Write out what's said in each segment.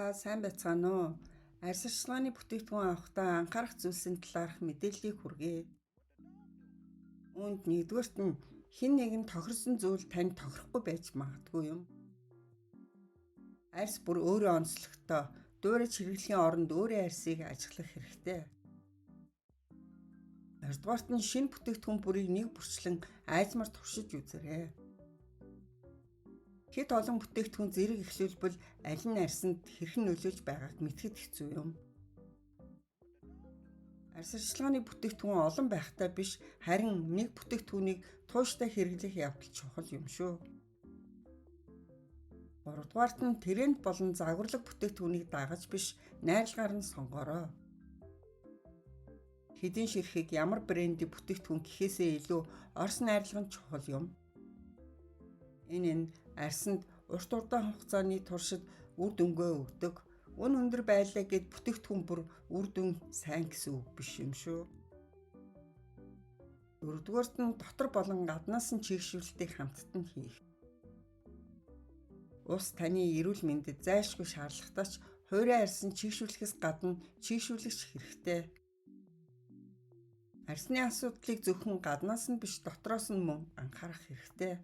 Та сайн байцгаана уу? Арьс арчилгааны бүтээгдэхүүн авахдаа анхаарах зүйлсийн талаарх мэдээллийг хүргэе. Үүнд нэгдүгээрт нь хэн нэгэн тохирсон зүйл танд тохирохгүй байж магадгүй юм. Арьс бүр өөрөө онцлогтой, дуурайж хэрэглэхийн оронд өөрийн арьсыг ажиглах хэрэгтэй. Хоёрдугаарт нь шинэ бүтээгдэхүүн бүрийг нэг бүрчлэн айзмаар туршиж үзээрэй. Хэд олон бүтээгдэхүүн зэрэг эхлүүлбэл аль нь арьсанд хэрхэн нөлөөлж байгааг мэдхэд хэцүү юм. Арьс арчилгааны бүтээгдэхүүн олон байхтай биш, харин нэг бүтээгдэхүүнийг тууштай хэрэглэх явдал чухал юм шүү. Гуравдугаарт нь тренд болон загварлаг бүтээгдэхүүнийг дагаж биш, найрлагаар нь сонгоорой. Хэдийн ширхэг ямар брендийн бүтээгдэхүүн гэхээсээ илүү орос найрлага нь чухал юм. Энэ нь арьсанд урт удаан хугацааны туршид үр дүнгээ өгдөг. Үн өндөр байлаа гэд бүтээгдэхүүн бүр үр дүн сайн гэсэн үг биш юм шүү. Дөрөвдүгээрт нь дотор болон гаднаас нь чийгшүүлэлтийг хамтд нь хийх. Ус таны эрүүл мэндэд зайлшгүй шаардлагатай ч хуурай арьсан чийгшүүлэхээс гадна чийгшүүлэгч хэрэгтэй. Арьсны асуудлыг зөвхөн гаднаас нь биш дотроос нь мөн анхаарах хэрэгтэй.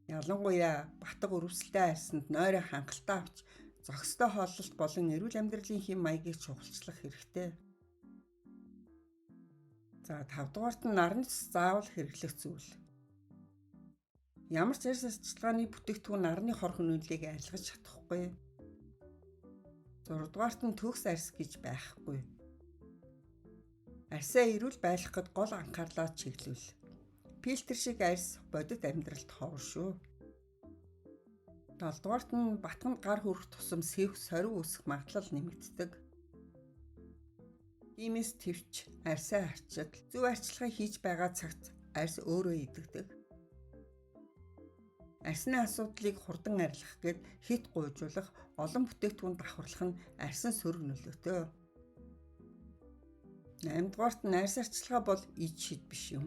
Ялангуяа батга өрөвсөлтэй арьсанд нойроо хангалттай авч зохистой хооллолт болон эрүүл амьдралын хэм маягийг чухалчлах хэрэгтэй. За 5 дугаарт нь нарны цус заавал хэрэглэх зүйл. Ямар ч арьс арчилгааны бүтээгдэхүүн нарны хор хөнөөллийг арилгаж чадахгүй. 6 дугаарт нь төгс арьс гэж байхгүй. Арьсаа эрүүл байлгахад гол анхаарлаа чиглүүл. Фильтр шиг арьс бодит амьдралд ховор шүү. 7 дугаарт нь батганд гар хүрэх тусам сэвх сорив үүсэх магадлал нэмэгддэг. Иймээс твч арьсаа арчил зөв арчилгаа хийж байгаа цагт арьс өөрөө идэгдэг. Арьсны асуудлыг хурдан арилгах гээд хит гуйжуулах, олон бүтээгдэхүүн давхарлах нь арьсан сөрөг нөлөөтэй. 8 дугаарт нь арьс арчилгаа бол ид шид биш юм.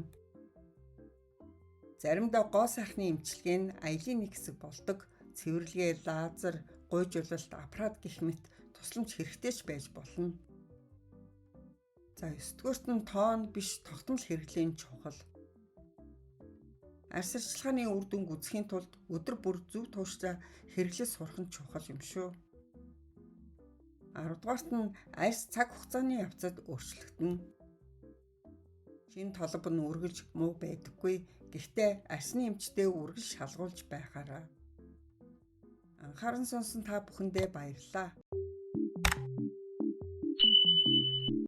Заримдаа гоо сайхны эмчилгээ нь аялын нэг хэсэг болдог. Цэвэрлэгээ, лазер, гуйжуулалт, аппарат гэх мэт тусламж хэрэгтэй ч байж болно. За 9-дүгээрт нь тоон биш тогтмол хэрэглэн чухал. Арьс арчилгааны үр дүнг үзэхийн тулд өдөр бүр зөв тууштай хэрэглэж сурах нь чухал юм шүү. 10 дугаарт нь арьс цаг хугацааны явцад өөрчлөгдөнө. Шинэ толгоб нь үргэлж муу байдаггүй. Гэхдээ арьсны эмчтэй үргэлж шалгуулж байгаарай. Анхааран сонсон та бүхэндээ баярлалаа.